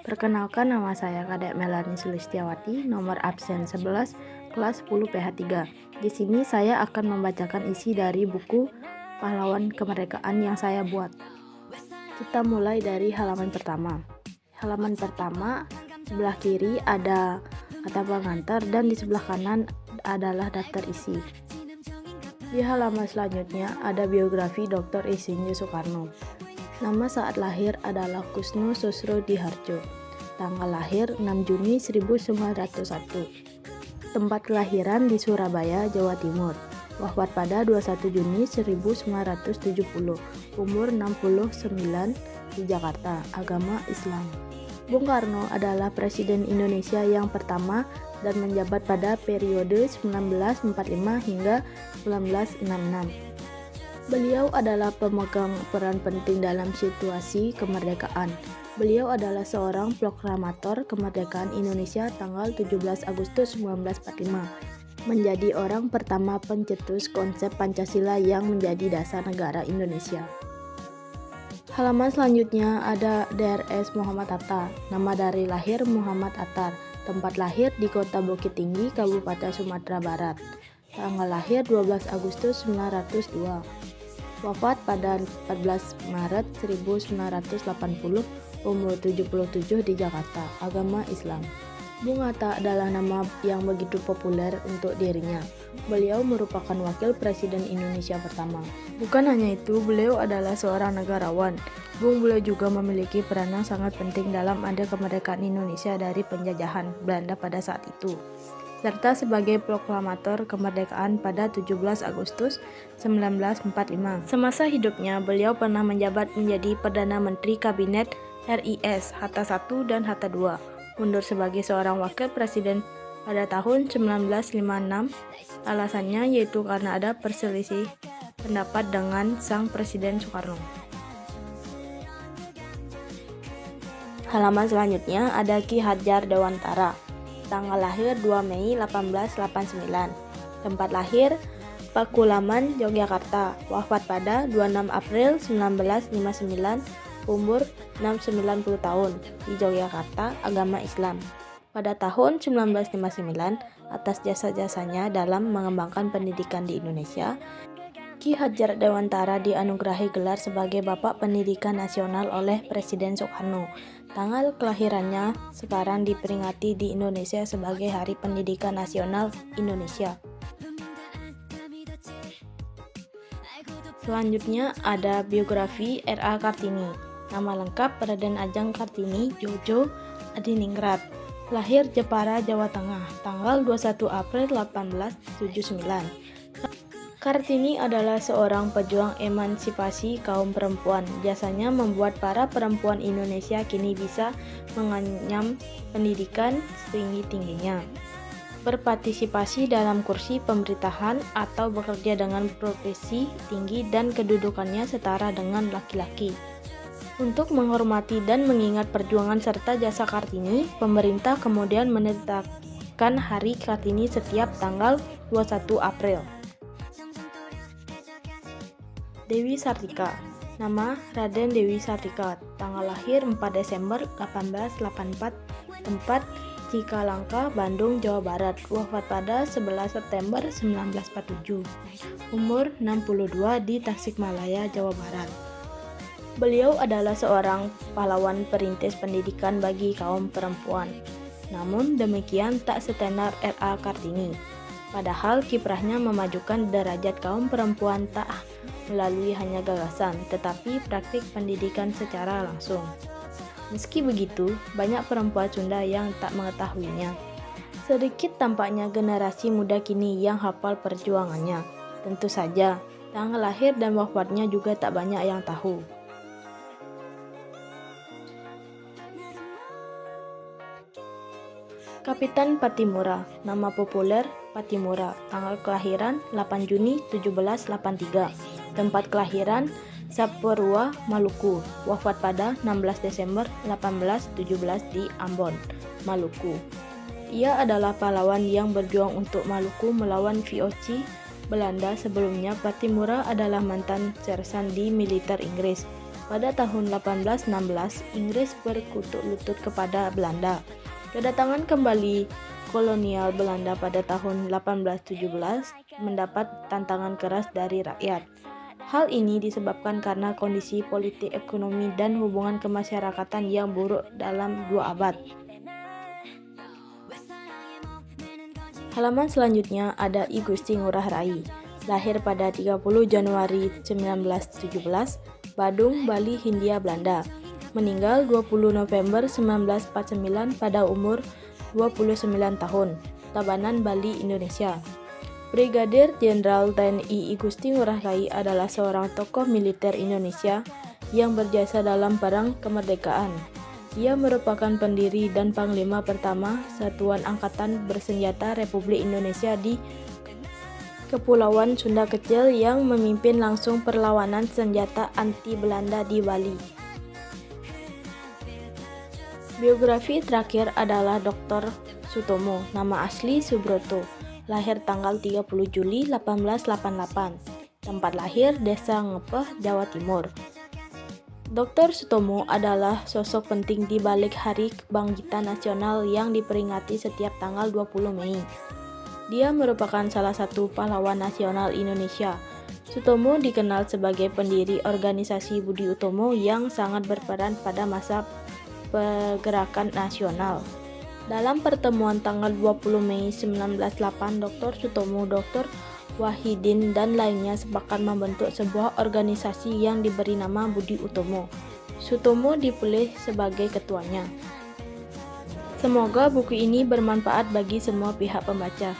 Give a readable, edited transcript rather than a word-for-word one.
Perkenalkan, nama saya Kadek Melani Sulistiawati, nomor absen 11, kelas 10 PH3. Di sini saya akan membacakan isi dari buku Pahlawan Kemerdekaan yang saya buat. Kita mulai dari halaman pertama. Halaman pertama, sebelah kiri ada kata pengantar dan di sebelah kanan adalah daftar isi. Di halaman selanjutnya ada biografi Dr. Insinyur Soekarno. Nama saat lahir adalah Kusno Susrodiharjo. Tanggal lahir 6 Juni 1901. Tempat kelahiran di Surabaya, Jawa Timur. Wafat pada 21 Juni 1970. Umur 69 di Jakarta. Agama Islam. Bung Karno adalah Presiden Indonesia yang pertama dan menjabat pada periode 1945 hingga 1966. Beliau adalah pemegang peran penting dalam situasi kemerdekaan. Beliau adalah seorang proklamator kemerdekaan Indonesia tanggal 17 Agustus 1945. Menjadi orang pertama pencetus konsep Pancasila yang menjadi dasar negara Indonesia. Halaman selanjutnya ada DRS Muhammad Hatta. Nama dari lahir Muhammad Attar. Tempat lahir di Kota Bukit Tinggi, Kabupaten Sumatera Barat. Tanggal lahir 12 Agustus 1902. Wafat pada 14 Maret 1980, umur 77 di Jakarta. Agama Islam. Bung Hatta adalah nama yang begitu populer untuk dirinya. Beliau merupakan wakil presiden Indonesia pertama. Bukan hanya itu, beliau adalah seorang negarawan. Beliau juga memiliki peranan sangat penting dalam ada kemerdekaan Indonesia dari penjajahan Belanda pada saat itu, serta sebagai proklamator kemerdekaan pada 17 Agustus 1945. Semasa hidupnya, beliau pernah menjabat menjadi Perdana Menteri Kabinet RIS Hatta I dan Hatta II. Mundur sebagai seorang wakil presiden pada tahun 1956. Alasannya yaitu karena ada perselisih pendapat dengan sang Presiden Soekarno. Halaman selanjutnya ada Ki Hadjar Dewantara. Tanggal lahir 2 Mei 1889. Tempat lahir Pakualaman, Yogyakarta. Wafat pada 26 April 1959. Umur 90 tahun di Yogyakarta. Agama Islam. Pada tahun 1959, atas jasa-jasanya dalam mengembangkan pendidikan di Indonesia, Ki Hadjar Dewantara dianugerahi gelar sebagai Bapak Pendidikan Nasional oleh Presiden Soekarno. Tanggal kelahirannya sekarang diperingati di Indonesia sebagai Hari Pendidikan Nasional Indonesia. Selanjutnya ada biografi R.A. Kartini. Nama lengkap Raden Ajeng Kartini Djojo Adiningrat. Lahir Jepara, Jawa Tengah, tanggal 21 April 1879. Kartini adalah seorang pejuang emansipasi kaum perempuan. Jasanya membuat para perempuan Indonesia kini bisa mengenyam pendidikan setinggi-tingginya, berpartisipasi dalam kursi pemerintahan atau bekerja dengan profesi tinggi dan kedudukannya setara dengan laki-laki. Untuk menghormati dan mengingat perjuangan serta jasa Kartini, pemerintah kemudian menetapkan Hari Kartini setiap tanggal 21 April. Dewi Sartika. Nama Raden Dewi Sartika. Tanggal lahir 4 Desember 1884. Tempat Cikalangka, Bandung, Jawa Barat. Wafat pada 11 September 1947. Umur 62 di Tasikmalaya, Jawa Barat. Beliau adalah seorang pahlawan perintis pendidikan bagi kaum perempuan. Namun demikian tak setenar R.A. Kartini. Padahal kiprahnya memajukan derajat kaum perempuan tak melalui hanya gagasan, tetapi praktik pendidikan secara langsung. Meski begitu, banyak perempuan Sunda yang tak mengetahuinya. Sedikit tampaknya generasi muda kini yang hafal perjuangannya. Tentu saja, tanggal lahir dan wafatnya juga tak banyak yang tahu. Kapitan Pattimura. Nama populer Pattimura. Tanggal kelahiran 8 Juni 1783. Tempat kelahiran Saparua, Maluku. Wafat pada 16 Desember 1817 di Ambon, Maluku. Ia adalah pahlawan yang berjuang untuk Maluku melawan VOC Belanda. Sebelumnya, Pattimura adalah mantan sersan di militer Inggris. Pada tahun 1816, Inggris berkutuk lutut kepada Belanda. Kedatangan kembali kolonial Belanda pada tahun 1817 mendapat tantangan keras dari rakyat. Hal ini disebabkan karena kondisi politik, ekonomi, dan hubungan kemasyarakatan yang buruk dalam 2 abad. Halaman selanjutnya ada I Gusti Ngurah Rai. Lahir pada 30 Januari 1917, Badung, Bali, Hindia Belanda. Meninggal 20 November 1949 pada umur 29 tahun. Tabanan, Bali, Indonesia. Brigadir Jenderal TNI I Gusti Ngurah Rai adalah seorang tokoh militer Indonesia yang berjasa dalam Perang Kemerdekaan. Ia merupakan pendiri dan panglima pertama Satuan Angkatan Bersenjata Republik Indonesia di Kepulauan Sunda Kecil yang memimpin langsung perlawanan senjata anti Belanda di Bali. Biografi terakhir adalah Dr. Sutomo, nama asli Subroto, lahir tanggal 30 Juli 1888, tempat lahir Desa Ngepeh, Jawa Timur. Dr. Sutomo adalah sosok penting di balik Hari Kebangkitan Nasional yang diperingati setiap tanggal 20 Mei. Dia merupakan salah satu pahlawan nasional Indonesia. Sutomo dikenal sebagai pendiri organisasi Budi Utomo yang sangat berperan pada masa pergerakan nasional. Dalam pertemuan tanggal 20 Mei 1908, Dr. Sutomo, Dr. Wahidin, dan lainnya sepakat membentuk sebuah organisasi yang diberi nama Budi Utomo. Sutomo dipilih sebagai ketuanya. Semoga buku ini bermanfaat bagi semua pihak pembaca.